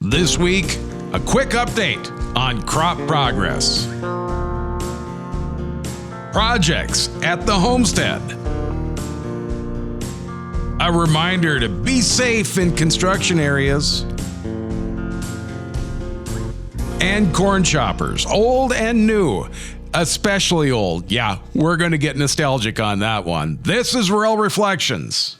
This week, a quick update on crop progress. Projects at the homestead. A reminder to be safe in construction areas. And corn choppers, old and new, especially old. Yeah, we're going to get nostalgic on that one. This is Rural Reflections.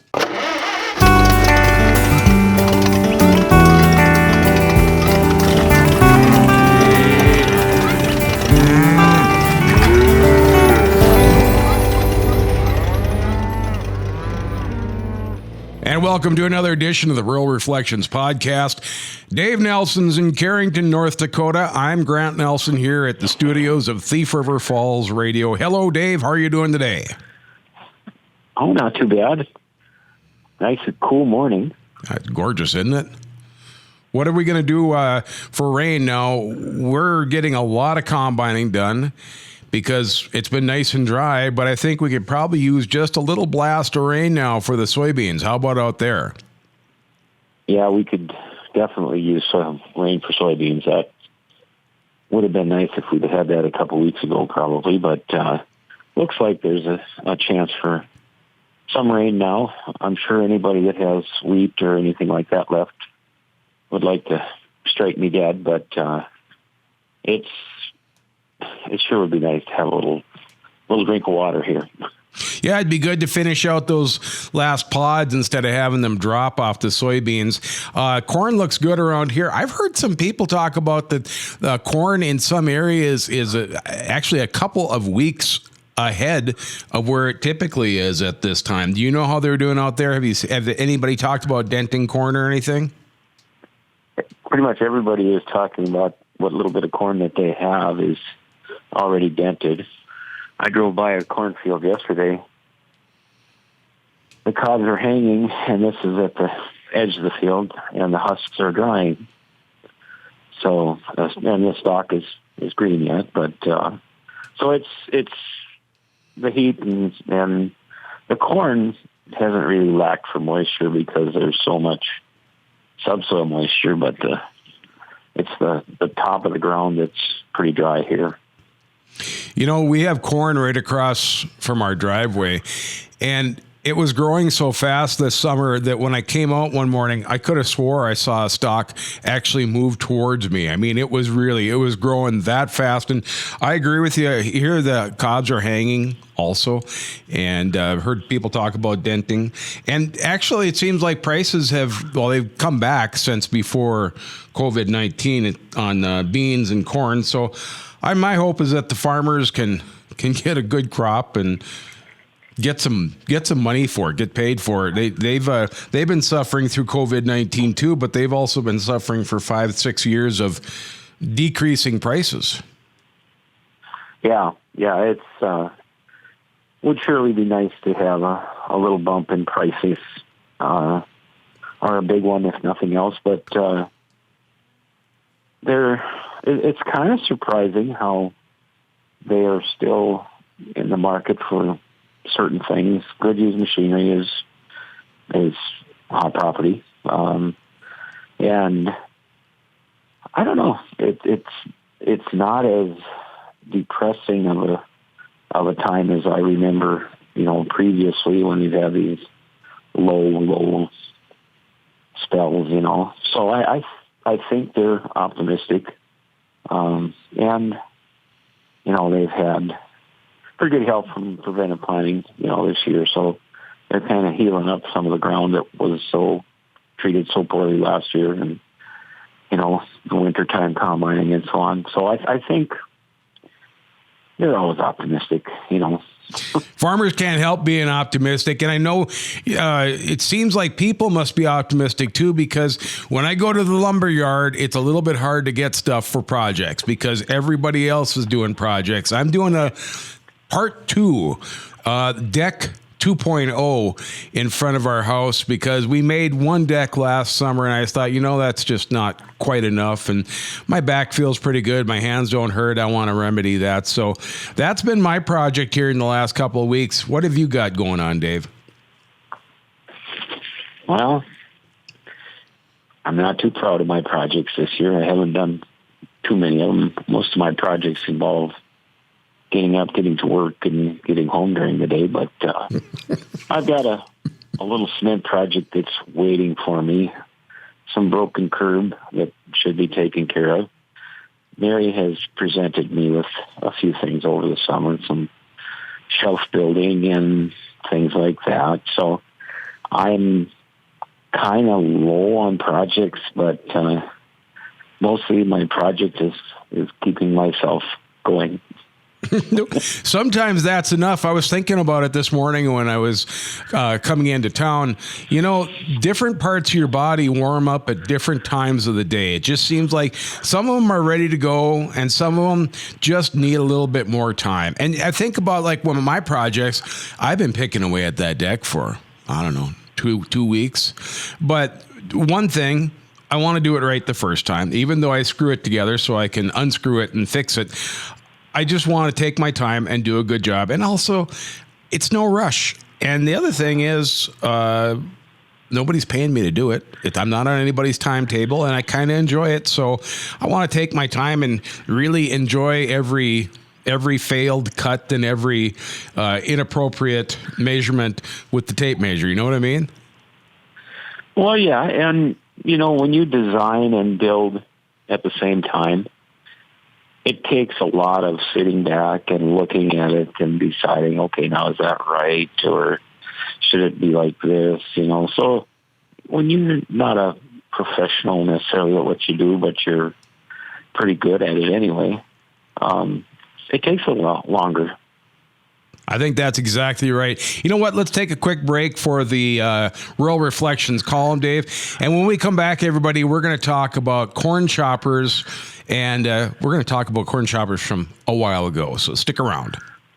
And welcome to another edition of the Rural Reflections podcast. Dave Nelson's in Carrington, North Dakota. I'm Grant Nelson here at the studios of Thief River Falls Radio. Hello, Dave. How are you doing today? Oh, not too bad. Nice and cool morning. Gorgeous, isn't it? What are we going to do for rain now? We're getting a lot of combining done because it's been nice and dry, but I think we could probably use just a little blast of rain now for the soybeans. How about out there? Yeah, we could definitely use some rain for soybeans. That would have been nice if we'd had that a couple weeks ago probably, but looks like there's a chance for some rain now. I'm sure anybody that has wheat or anything like that left would like to strike me dead, but it sure would be nice to have a little drink of water here. Yeah, it'd be good to finish out those last pods instead of having them drop off the soybeans. Corn looks good around here. I've heard some people talk about that corn in some areas is actually a couple of weeks ahead of where it typically is at this time. Do you know how they're doing out there? Have anybody talked about denting corn or anything? Pretty much everybody is talking about what little bit of corn that they have is already dented. I drove by a cornfield yesterday. The cobs are hanging, and this is at the edge of the field, and the husks are drying. So, and the stalk is green yet, but so it's the heat and the corn hasn't really lacked for moisture because there's so much subsoil moisture, but it's the top of the ground that's pretty dry here. You know, we have corn right across from our driveway, and it was growing so fast this summer that when I came out one morning, I could have swore I saw a stalk actually move towards me. I mean, it was growing that fast. And I agree with you. Here, the cobs are hanging also, and I've heard people talk about denting. And actually, it seems like prices they've come back since before COVID-19 on beans and corn. So my hope is that the farmers can get a good crop and get some money for it, get paid for it. They've been suffering through COVID-19 too, but they've also been suffering for 5-6 years of decreasing prices. Yeah, it's would surely be nice to have a little bump in prices, or a big one if nothing else. But it's kind of surprising how they are still in the market for certain things. Good used machinery is hot property, and I don't know. It's not as depressing of a time as I remember. Previously when we've had these low spells. So I think they're optimistic, and they've had pretty good help from preventive planning, this year. So they're kind of healing up some of the ground that was treated so poorly last year, and the wintertime combining and so on. So I think they're always optimistic. Farmers can't help being optimistic, and I know it seems like people must be optimistic too, because when I go to the lumber yard, it's a little bit hard to get stuff for projects because everybody else is doing projects. I'm doing a part 2 deck 2.0 in front of our house because we made one deck last summer, and I thought, that's just not quite enough, and my back feels pretty good. My hands don't hurt. I want to remedy that. So that's been my project here in the last couple of weeks. What have you got going on, Dave? Well, I'm not too proud of my projects this year. I haven't done too many of them. Most of my projects involve getting up, getting to work, and getting home during the day. But I've got a little cement project that's waiting for me, some broken curb that should be taken care of. Mary has presented me with a few things over the summer, some shelf building and things like that. So I'm kind of low on projects, but mostly my project is keeping myself going. Sometimes that's enough. I was thinking about it this morning when I was coming into town. You know, different parts of your body warm up at different times of the day. It just seems like some of them are ready to go and some of them just need a little bit more time. And I think about like one of my projects, I've been picking away at that deck for, I don't know, two weeks. But one thing, I want to do it right the first time, even though I screw it together so I can unscrew it and fix it. I just want to take my time and do a good job. And also, it's no rush. And the other thing is, nobody's paying me to do it. I'm not on anybody's timetable, and I kind of enjoy it. So I want to take my time and really enjoy every failed cut and every inappropriate measurement with the tape measure. You know what I mean? Well, yeah. And, you know, when you design and build at the same time, it takes a lot of sitting back and looking at it and deciding, okay, now is that right? Or should it be like this? You know, so when you're not a professional necessarily at what you do, but you're pretty good at it anyway, it takes a lot longer. I think that's exactly right. You know what? Let's take a quick break for the Rural Reflections column, Dave. And when we come back, everybody, we're going to talk about corn choppers, and we're going to talk about corn choppers from a while ago. So stick around.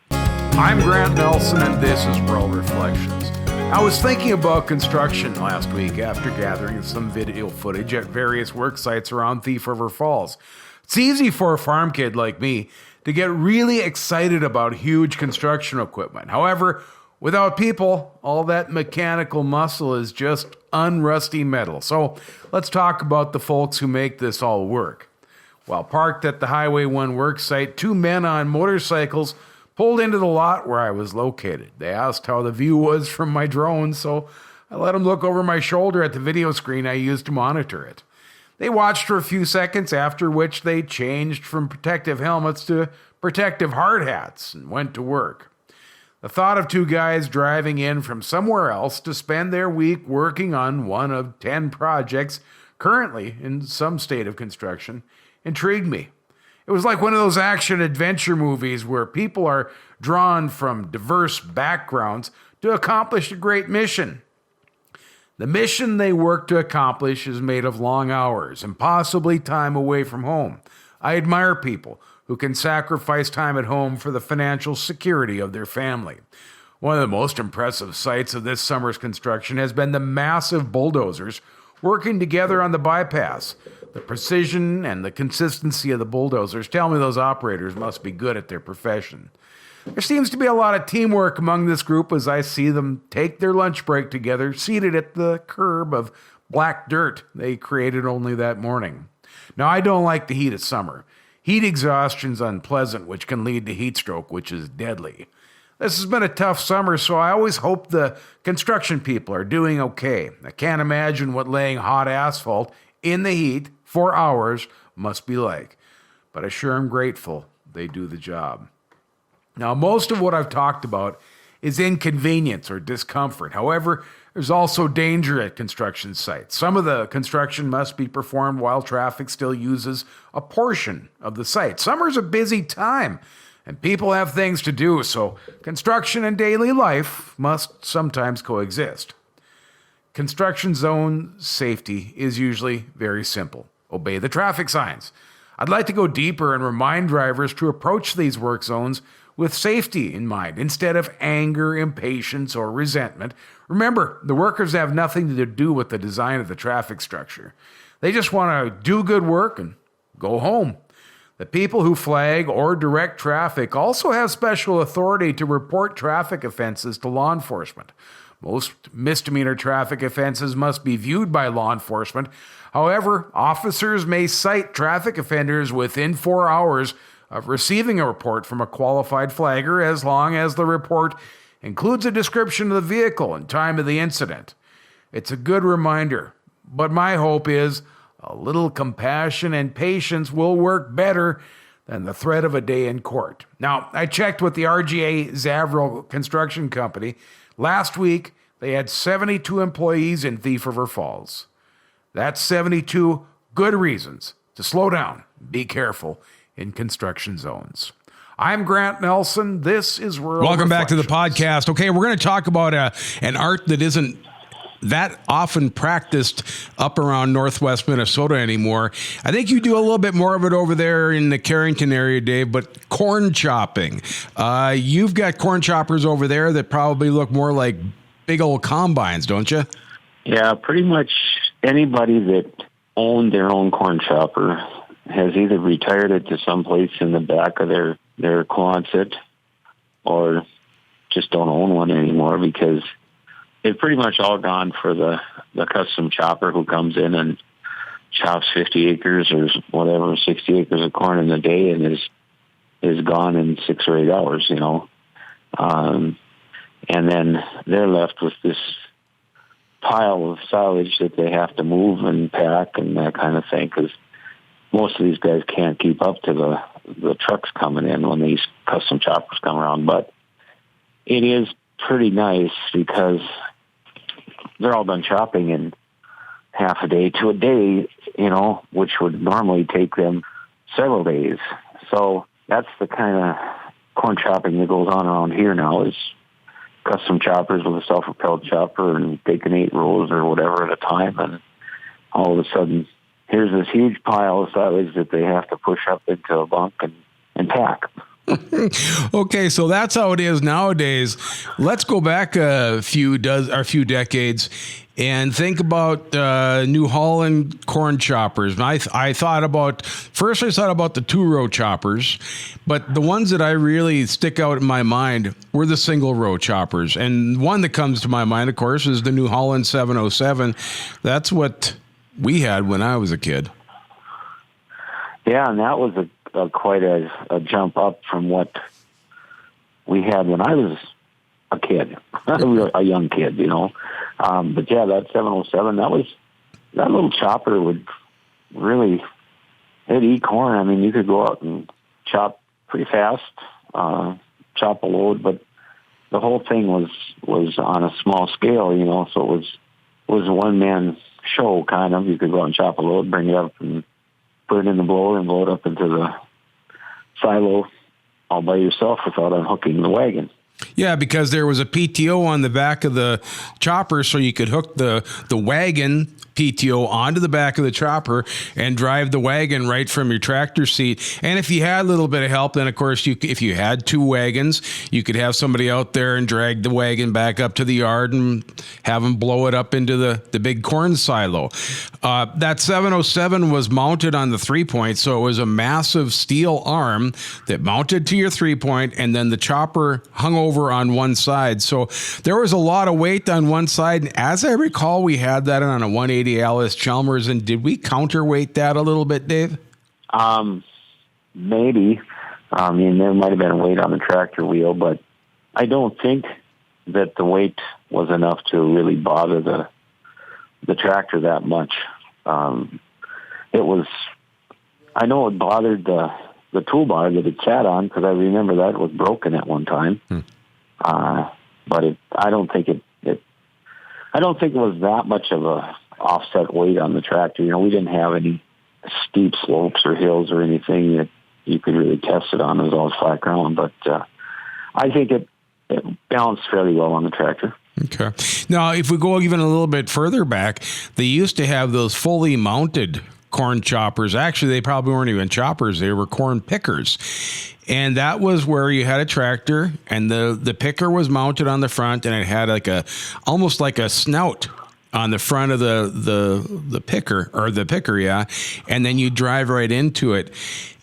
I'm Grant Nelson, and this is Rural Reflections. I was thinking about construction last week after gathering some video footage at various work sites around Thief River Falls. It's easy for a farm kid like me to get really excited about huge construction equipment. However, without people, all that mechanical muscle is just unrusty metal. So let's talk about the folks who make this all work. While parked at the Highway 1 work site, two men on motorcycles pulled into the lot where I was located. They asked how the view was from my drone, so I let them look over my shoulder at the video screen I used to monitor it. They watched for a few seconds, after which they changed from protective helmets to protective hard hats and went to work. The thought of two guys driving in from somewhere else to spend their week working on one of 10 projects currently in some state of construction intrigued me. It was like one of those action-adventure movies where people are drawn from diverse backgrounds to accomplish a great mission. The mission they work to accomplish is made of long hours and possibly time away from home. I admire people who can sacrifice time at home for the financial security of their family. One of the most impressive sights of this summer's construction has been the massive bulldozers working together on the bypass. The precision and the consistency of the bulldozers tell me those operators must be good at their profession. There seems to be a lot of teamwork among this group as I see them take their lunch break together, seated at the curb of black dirt they created only that morning. Now, I don't like the heat of summer. Heat exhaustion's unpleasant, which can lead to heat stroke, which is deadly. This has been a tough summer, so I always hope the construction people are doing okay. I can't imagine what laying hot asphalt in the heat for hours must be like, but I sure am grateful they do the job. Now, most of what I've talked about is inconvenience or discomfort. However, there's also danger at construction sites. Some of the construction must be performed while traffic still uses a portion of the site. Summer's a busy time, and people have things to do, so construction and daily life must sometimes coexist. Construction zone safety is usually very simple. Obey the traffic signs. I'd like to go deeper and remind drivers to approach these work zones with safety in mind instead of anger, impatience, or resentment. Remember, the workers have nothing to do with the design of the traffic structure. They just want to do good work and go home. The people who flag or direct traffic also have special authority to report traffic offenses to law enforcement. Most misdemeanor traffic offenses must be viewed by law enforcement. However, officers may cite traffic offenders within 4 hours of receiving a report from a qualified flagger as long as the report includes a description of the vehicle and time of the incident. It's a good reminder, but my hope is a little compassion and patience will work better than the threat of a day in court. Now, I checked with the RGA Zavro Construction Company. Last week, they had 72 employees in Thief River Falls. That's 72 good reasons to slow down, be careful in construction zones. I'm Grant Nelson. This is Rural Welcome back to the Reflections. podcast. Okay, we're going to talk about an art that isn't that often practiced up around northwest Minnesota anymore. I think you do a little bit more of it over there in the Carrington area, Dave, but corn chopping. You've got corn choppers over there that probably look more like big old combines, don't you? Yeah, pretty much anybody that owned their own corn chopper has either retired it to someplace in the back of their Quonset or just don't own one anymore because they've pretty much all gone for the custom chopper who comes in and chops 50 acres or whatever, 60 acres of corn in a day and is gone in 6 or 8 hours, you know. And then they're left with this pile of silage that they have to move and pack and that kind of thing because most of these guys can't keep up to the trucks coming in when these custom choppers come around. But it is pretty nice because they're all done chopping in half a day to a day, you know, which would normally take them several days. So that's the kind of corn chopping that goes on around here now is custom choppers with a self-propelled chopper and taking 8 rows or whatever at a time. And all of a sudden, here's this huge pile of silage that they have to push up into a bunk and pack. Okay, so that's how it is nowadays. Let's go back a few decades and think about New Holland corn choppers. And I thought about the 2-row choppers, but the ones that I really stick out in my mind were the single-row choppers. And one that comes to my mind, of course, is the New Holland 707. That's what we had when I was a kid. Yeah, and that was quite a jump up from what we had when I was a kid, a young kid, you know. But yeah, that 707, that little chopper would really, it'd eat corn. I mean, you could go out and chop pretty fast, chop a load, but the whole thing was on a small scale, you know, so it was a one-man show, kind of. You could go out and chop a load, bring it up and put it in the blower and blow it up into the silo all by yourself without unhooking the wagon. Yeah, because there was a PTO on the back of the chopper, so you could hook the wagon PTO onto the back of the chopper and drive the wagon right from your tractor seat. And if you had a little bit of help, then of course, if you had 2 wagons, you could have somebody out there and drag the wagon back up to the yard and have them blow it up into the big corn silo. That 707 was mounted on the 3-point, so it was a massive steel arm that mounted to your 3-point, and then the chopper hung over on one side. So there was a lot of weight on one side. And as I recall, we had that on a 180 Alice Chalmers. And did we counterweight that a little bit, Dave? Maybe. I mean, there might have been weight on the tractor wheel, but I don't think that the weight was enough to really bother the tractor that much. I know it bothered the toolbar that it sat on because I remember that was broken at one time. But I don't think it was that much of a offset weight on the tractor. You know, we didn't have any steep slopes or hills or anything that you could really test it on. It was all flat ground, but I think it balanced fairly well on the tractor. Okay. Now, if we go even a little bit further back, they used to have those fully mounted corn choppers. Actually, they probably weren't even choppers. They were corn pickers. And that was where you had a tractor and the picker was mounted on the front and it had almost like a snout on the front of the picker, yeah. And then you drive right into it.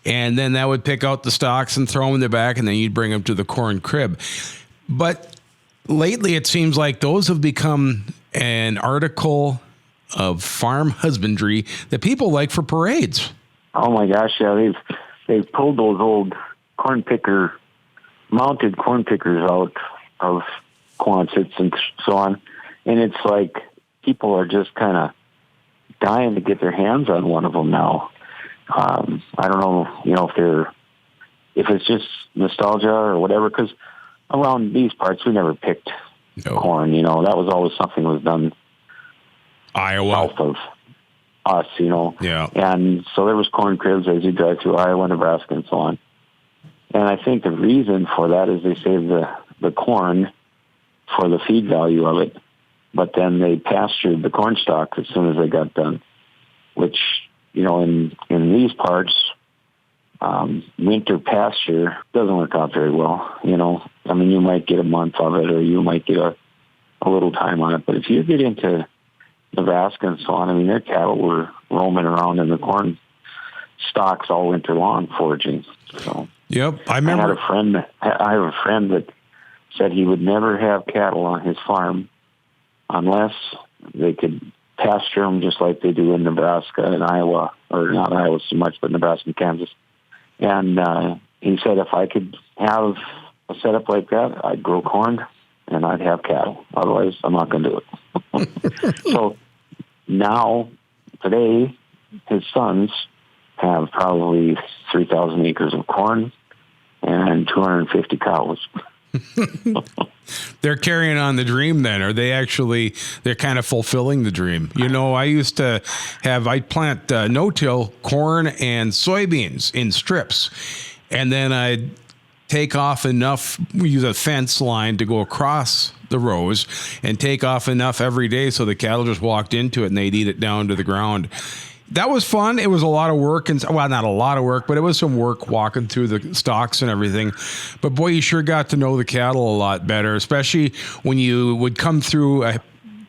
And then that would pick out the stalks and throw them in the back, and then you'd bring them to the corn crib. But lately it seems like those have become an article of farm husbandry that people like for parades. Oh my gosh, yeah, they've pulled those old mounted corn pickers out of Quonsets and so on, and it's like people are just kind of dying to get their hands on one of them now. I don't know, if it's just nostalgia or whatever, because around these parts we never picked corn. That was always something that was done Iowa, south of us. Yeah. And so there was corn cribs as you drive through Iowa, Nebraska, and so on. And I think the reason for that is they saved the corn for the feed value of it, but then they pastured the corn stalks as soon as they got done, which, in these parts, winter pasture doesn't work out very well. You might get a month of it, or you might get a little time on it. But if you get into Nebraska and so on, their cattle were roaming around in the corn stalks all winter long foraging. So, yep, I remember. I have a friend that said he would never have cattle on his farm unless they could pasture them just like they do in Nebraska and Iowa, or not Iowa so much, but Nebraska and Kansas. And he said if I could have a setup like that, I'd grow corn and I'd have cattle. Otherwise, I'm not going to do it. So now, today, his sons have probably 3,000 acres of corn and 250 cows. They're carrying on the dream then. Are they actually, they're kind of fulfilling the dream? I used to I'd plant no-till corn and soybeans in strips. And then I'd take off enough, use a fence line to go across the rows and take off enough every day so the cattle just walked into it and they'd eat it down to the ground. That was fun. It was a lot of work, not a lot of work, but it was some work walking through the stalks and everything. But boy, you sure got to know the cattle a lot better, especially when you would come through a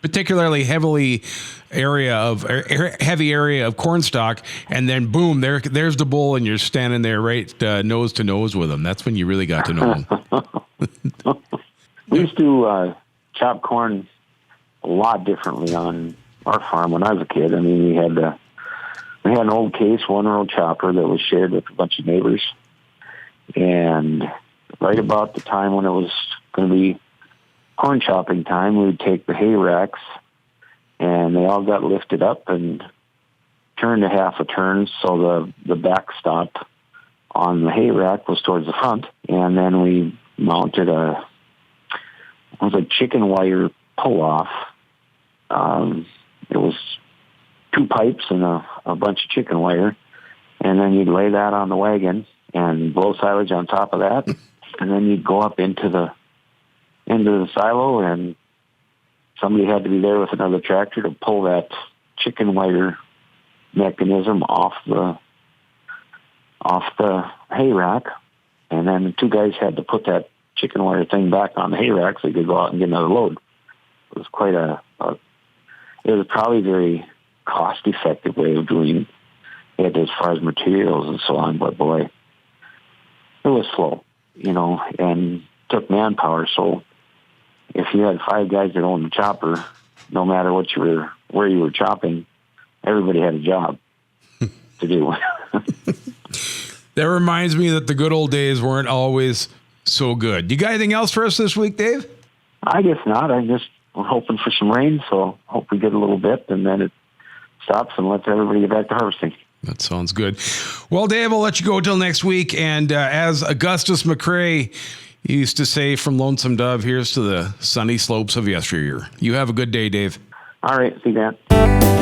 particularly heavy area of corn stalk, and then boom, there's the bull, and you're standing there right nose to nose with them. That's when you really got to know them. We used to chop corn a lot differently on our farm when I was a kid. We had an old Case 1-row chopper that was shared with a bunch of neighbors. And right about the time when it was going to be corn chopping time, we would take the hay racks, and they all got lifted up and turned a half a turn, so the backstop on the hay rack was towards the front. And then we mounted a chicken wire pull-off. It was 2 pipes and a bunch of chicken wire, and then you'd lay that on the wagon and blow silage on top of that, and then you'd go up into the silo, and somebody had to be there with another tractor to pull that chicken wire mechanism off the hay rack, and then the 2 guys had to put that chicken wire thing back on the hay rack so you could go out and get another load. It was quite it was probably a very cost-effective way of doing it as far as materials and so on, but boy, it was slow, and took manpower. So if you had 5 guys that owned the chopper, no matter where you were chopping, everybody had a job to do. That reminds me that the good old days weren't always so good. You got anything else for us this week, Dave? I guess not. We're hoping for some rain, so hope we get a little bit, and then it stops and lets everybody get back to harvesting. That sounds good. Well, Dave, I'll let you go till next week. And as Augustus McCrae used to say from Lonesome Dove, here's to the sunny slopes of yesteryear. You have a good day, Dave. All right. See you, Dan.